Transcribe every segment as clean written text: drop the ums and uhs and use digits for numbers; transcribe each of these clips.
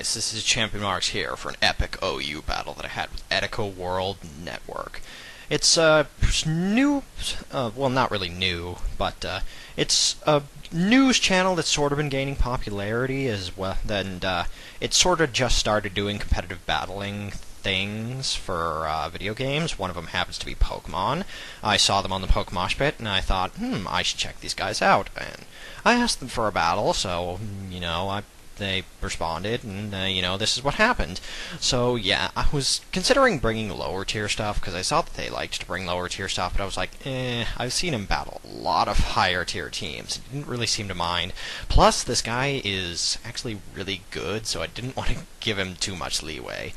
guys, this is Champion Marks here for an epic OU battle that I had with EtikaWorldNetwork. It's new, well, not really new, but it's a news channel that's sort of been gaining popularity as well, and it sort of just started doing competitive battling things for video games. One of them happens to be Pokemon. I saw them on the Pokemosh pit, and I thought, I should check these guys out, and I asked them for a battle, so, they responded, and, this is what happened. So, yeah, I was considering bringing lower tier stuff, because I saw that they liked to bring lower tier stuff, but I was like, I've seen him battle a lot of higher tier teams. It didn't really seem to mind. Plus, this guy is actually really good, so I didn't want to give him too much leeway.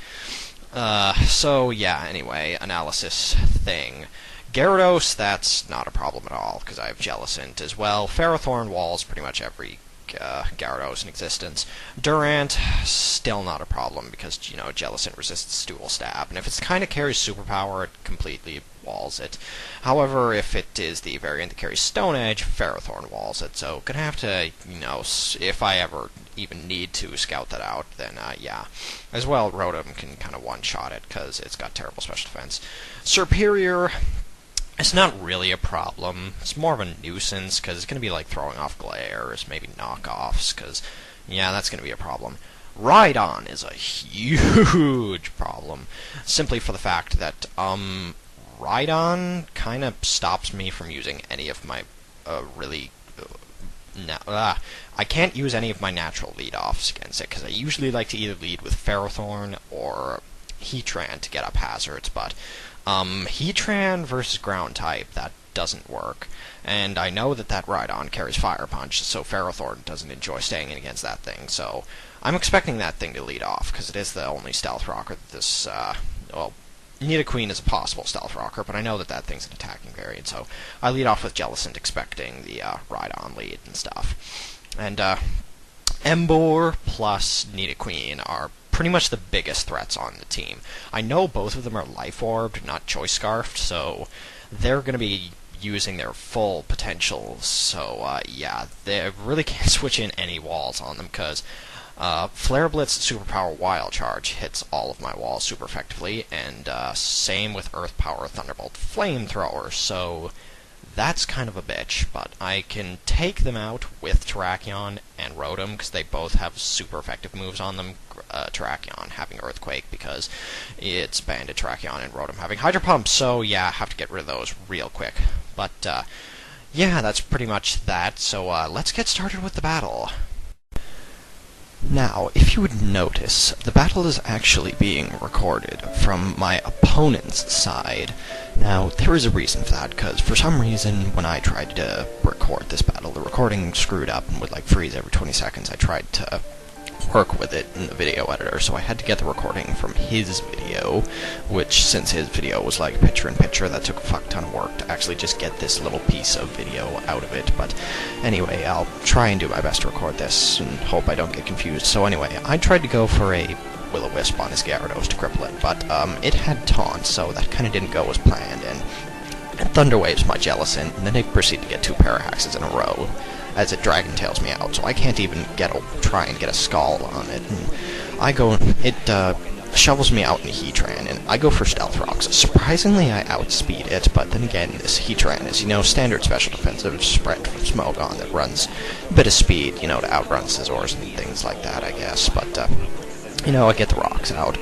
So, yeah, anyway, analysis thing. Gyarados, that's not a problem at all, because I have Jellicent as well. Ferrothorn walls pretty much every Gyarados in existence. Durant, still not a problem, because, Jellicent resists dual stab, and if it kind of carries superpower, it completely walls it. However, if it is the variant that carries Stone Edge, Ferrothorn walls it, so gonna have to, if I ever even need to scout that out, then, yeah. As well, Rotom can kind of one-shot it, because it's got terrible special defense. Serperior, it's not really a problem. It's more of a nuisance, because it's going to be like throwing off glares, maybe knockoffs, because, yeah, that's going to be a problem. Rhydon is a huge problem, simply for the fact that, Rhydon kind of stops me from using any of my, I can't use any of my natural lead-offs against it, because I usually like to either lead with Ferrothorn or Heatran to get up hazards, but Heatran versus ground type, that doesn't work. And I know that Rhydon carries Fire Punch, so Ferrothorn doesn't enjoy staying in against that thing, so I'm expecting that thing to lead off, because it is the only Stealth Rocker that this, Nidoqueen is a possible Stealth Rocker, but I know that thing's an attacking variant, so I lead off with Jellicent, expecting the Rhydon lead and stuff. And Emboar plus Nidoqueen are pretty much the biggest threats on the team. I know both of them are Life Orbed, not Choice Scarfed, so they're going to be using their full potential, so yeah, they really can't switch in any walls on them, because Flare Blitz Superpower Wild Charge hits all of my walls super effectively, and same with Earth Power Thunderbolt Flamethrower, so that's kind of a bitch, but I can take them out with Terrakion and Rotom, because they both have super effective moves on them. Terrakion having Earthquake, because it's banded Terrakion, and Rotom having Hydro Pump, so yeah, I have to get rid of those real quick. But, yeah, that's pretty much that, so let's get started with the battle. Now, if you would notice, the battle is actually being recorded from my opponent's side. Now, there is a reason for that, because for some reason, when I tried to record this battle, the recording screwed up and would, freeze every 20 seconds. I tried to work with it in the video editor, so I had to get the recording from his video, which, since his video was picture-in-picture, that took a fuck ton of work to actually just get this little piece of video out of it. But anyway, I'll try and do my best to record this, and hope I don't get confused. So anyway, I tried to go for a Will-O-Wisp on his Gyarados to cripple it, but it had Taunt, so that kind of didn't go as planned, and Thunder Waves my Jellicent, and then it proceeded to get 2 Parahaxes in a row, as it Dragon Tails me out, so I can't even try and get a Scald on it. And it shovels me out in Heatran, and I go for Stealth Rocks. Surprisingly, I outspeed it, but then again, this Heatran is, standard special defensive spread from Smogon that runs a bit of speed, to outrun Scizors and things like that, I guess, but, I get the rocks out.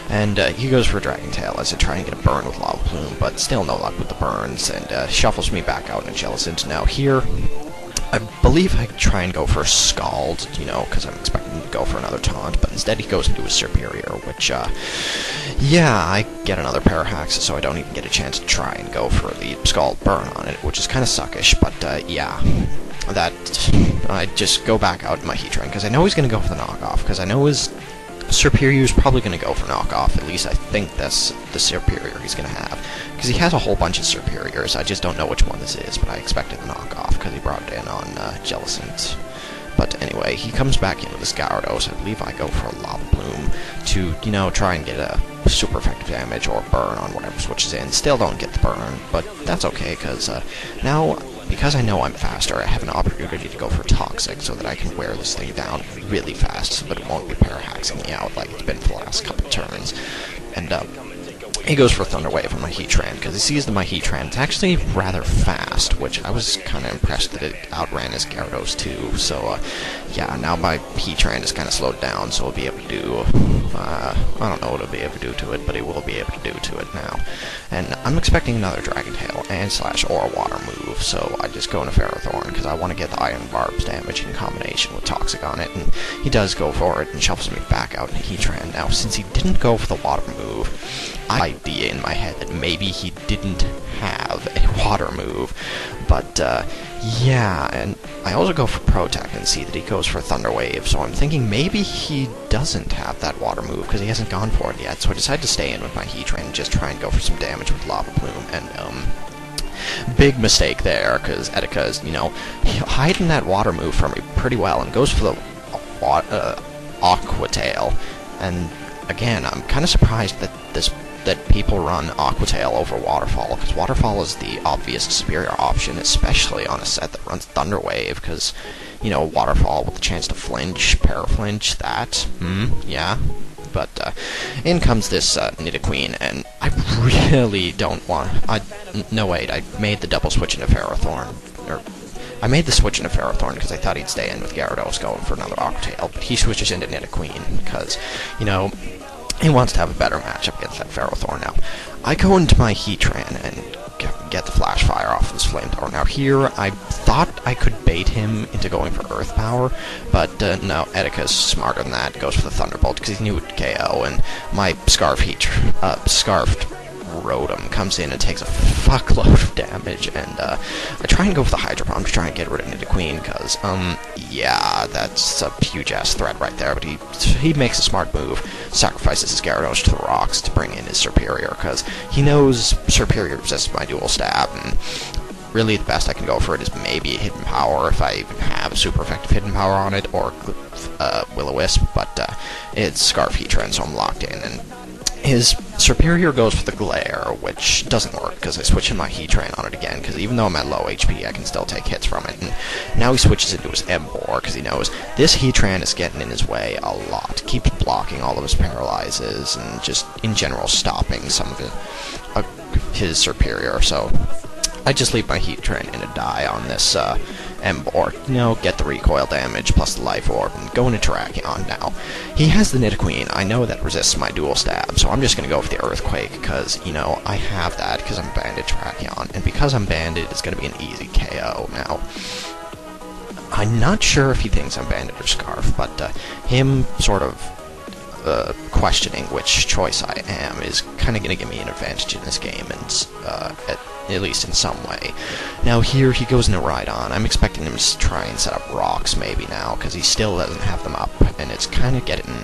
And he goes for Dragon Tail as I try and get a burn with Lava Plume, but still no luck with the burns, and shuffles me back out in a Jellicent. Now here, I believe I could try and go for a Scald, because I'm expecting him to go for another Taunt, but instead he goes into his Serperior, which, yeah, I get another Parahaxis, so I don't even get a chance to try and go for the Scald burn on it, which is kind of suckish, but, yeah, I just go back out in my Heatran, because I know he's going to go for the knockoff, because I know his Serperior is probably going to go for knockoff. At least I think that's the Serperior he's going to have, because he has a whole bunch of Serperiors. I just don't know which one this is, but I expected the knockoff because he brought it in on Jellicent. But anyway, he comes back in with his Gyarados. I believe I go for a Lava Plume to, try and get a super effective damage or burn on whatever switches in. Still don't get the burn, but that's okay, because now because I know I'm faster, I have an opportunity to go for Toxic so that I can wear this thing down really fast, but it won't be parahaxing me out like it's been for the last couple turns. And he goes for Thunder Wave on my Heatran, because he sees that my Heatran is actually rather fast, which I was kind of impressed that it outran his Gyarados too. So, yeah, now my Heatran is kind of slowed down, so we'll be able to do, I don't know what it'll be able to do to it, but he will be able to do to it now. And I'm expecting another Dragon Tail and / or Water move, so I just go into Ferrothorn, because I want to get the Iron Barb's damage in combination with Toxic on it, and he does go for it and shuffles me back out in Heatran. Now, since he didn't go for the Water move, idea in my head that maybe he didn't have a water move, but yeah, and I also go for Protect and see that he goes for Thunder Wave, so I'm thinking maybe he doesn't have that water move because he hasn't gone for it yet, so I decided to stay in with my Heatran and just try and go for some damage with Lava Plume, and big mistake there, because Etika is, you know, hiding that water move from me pretty well and goes for the Aqua Tail, and again, I'm kind of surprised that people run Aqua Tail over Waterfall, because Waterfall is the obvious superior option, especially on a set that runs Thunder Wave, because, you know, Waterfall with the chance to flinch, Paraflinch, that, yeah. But in comes this Nidoqueen, and I really don't want... no, wait, I made the double switch into Ferrothorn, I made the switch into Ferrothorn because I thought he'd stay in with Gyarados going for another Aqua Tail, but he switches into Nidoqueen, because, you know, he wants to have a better matchup against that Ferrothorn. Now, I go into my Heatran and get the Flash Fire off this Flamethrower. Now here, I thought I could bait him into going for Earth Power, but no, Etika's smarter than that, goes for the Thunderbolt, because he knew it would KO, and my Scarfed Rotom comes in and takes a fuckload of damage, and I try and go for the Hydro Pump to try and get rid of Nidoqueen, because, yeah, that's a huge-ass threat right there, but he makes a smart move, sacrifices his Gyarados to the rocks to bring in his Superior, because he knows Superior resists my Dual Stab, and really the best I can go for it is maybe a Hidden Power, if I even have super effective Hidden Power on it, or Will-O-Wisp, but it's Scarf Heatran, so I'm locked in, and his Superior goes for the Glare, which doesn't work, because I switch in my Heatran on it again, because even though I'm at low HP, I can still take hits from it, and now he switches into his Emboar, because he knows this Heatran is getting in his way a lot, keeps blocking all of his Paralyzes, and just, in general, stopping some of his Superior, so I just leave my Heatran in a die on this Emboar, you know, get the recoil damage plus the Life Orb, and go into Terrakion. Now, he has the Nidoqueen, I know that resists my Dual Stab, so I'm just going to go for the Earthquake, because, you know, I have that because I'm banded Terrakion, and because I'm banded, it's going to be an easy KO. Now, I'm not sure if he thinks I'm banded or Scarf, but him sort of questioning which choice I am is kind of going to give me an advantage in this game, and at least in some way. Now here he goes into Rhydon. I'm expecting him to try and set up rocks maybe now, because he still doesn't have them up, and it's kind of getting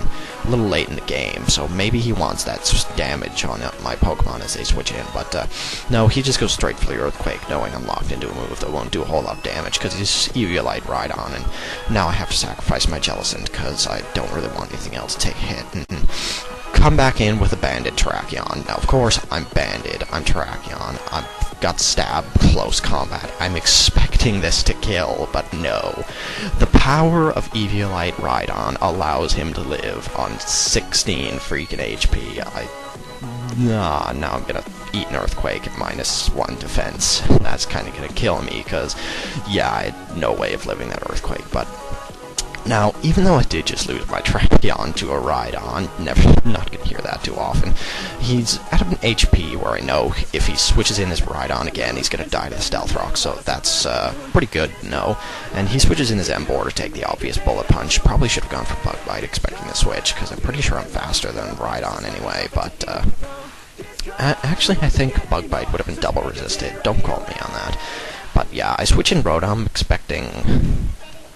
a little late in the game, so maybe he wants that damage on my Pokemon as they switch in, but no, he just goes straight for the Earthquake, knowing I'm locked into a move that won't do a whole lot of damage, because he's Eviolite Rhydon, and now I have to sacrifice my Jellicent, because I don't really want anything else to take hit, and come back in with a banded Terrakion. Now, of course, I'm banded, I'm Terrakion, I've got Stab, close combat. I'm expecting this to kill, but no. The power of Eviolite Rhydon allows him to live on 16 freaking HP. Now I'm gonna eat an Earthquake at -1 defense. That's kinda gonna kill me, because, yeah, I had no way of living that Earthquake, but now, even though I did just lose my Terrakion to a Rhydon, not gonna hear that too often, he's at an HP where I know if he switches in his Rhydon again, he's gonna die to the Stealth Rock, so that's pretty good to know. And he switches in his Emboar to take the obvious Bullet Punch. Probably should have gone for Bug Bite expecting the switch, because I'm pretty sure I'm faster than Rhydon anyway, but actually I think Bug Bite would have been double resisted, don't quote me on that. But yeah, I switch in Rotom expecting...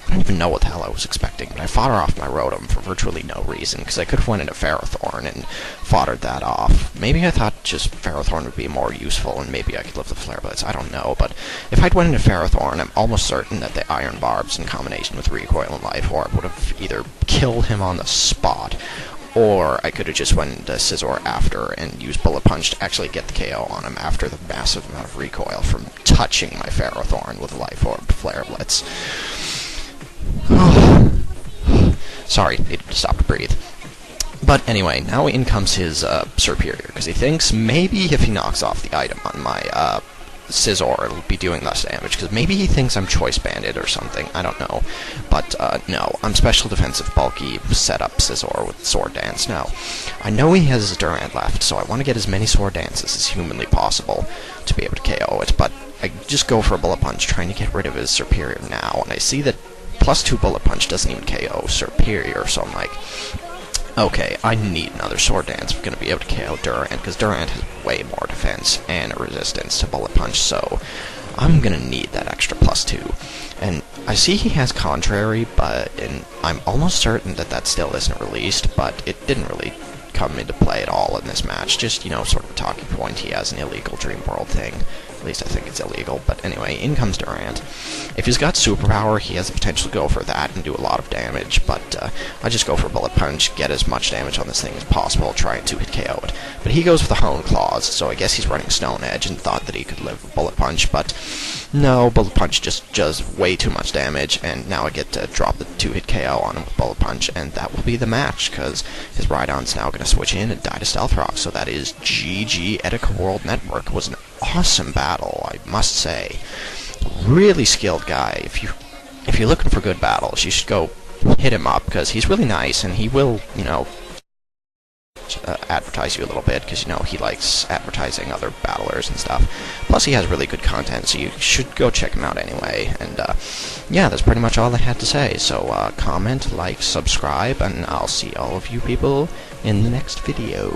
I don't even know what the hell I was expecting, but I fodder off my Rotom for virtually no reason, because I could have went into Ferrothorn and foddered that off. Maybe I thought just Ferrothorn would be more useful, and maybe I could live the Flare Blitz, I don't know, but if I'd went into Ferrothorn, I'm almost certain that the Iron Barbs in combination with Recoil and Life Orb would have either killed him on the spot, or I could have just went into Scizor after and used Bullet Punch to actually get the KO on him after the massive amount of recoil from touching my Ferrothorn with Life Orb Flare Blitz. Sorry, needed to stop to breathe. But anyway, now in comes his Superior, because he thinks maybe if he knocks off the item on my Scizor, it'll be doing less damage, because maybe he thinks I'm Choice Banded or something, I don't know. But no, I'm Special Defensive Bulky, set up Scizor with Sword Dance. Now, I know he has his Durant left, so I want to get as many Sword Dances as humanly possible to be able to KO it, but I just go for a Bullet Punch, trying to get rid of his Superior now, and I see that +2 Bullet Punch doesn't even KO Superior, so I'm like, okay, I need another Sword Dance if I'm going to be able to KO Durant, because Durant has way more defense and resistance to Bullet Punch, so I'm going to need that extra +2. And I see he has Contrary, and I'm almost certain that that still isn't released, but it didn't really come into play at all in this match. Just, sort of a talking point. He has an illegal Dream World thing. At least I think it's illegal. But anyway, in comes Durant. If he's got Superpower, he has the potential to go for that and do a lot of damage, but I just go for Bullet Punch, get as much damage on this thing as possible, try and 2-hit KO it. But he goes for the Hone Claws, so I guess he's running Stone Edge and thought that he could live with Bullet Punch, but no, Bullet Punch just does way too much damage, and now I get to drop the 2-hit KO on him with Bullet Punch, and that will be the match, because his Rhydon's now going to switch in and die to Stealth Rock, so that is GG. EtikaWorldNetwork. It was an awesome battle, I must say. Really skilled guy. If you're looking for good battles, you should go hit him up, because he's really nice, and he will, advertise you a little bit, because, he likes advertising other battlers and stuff. Plus, he has really good content, so you should go check him out anyway. And, yeah, that's pretty much all I had to say. So, comment, like, subscribe, and I'll see all of you people in the next video.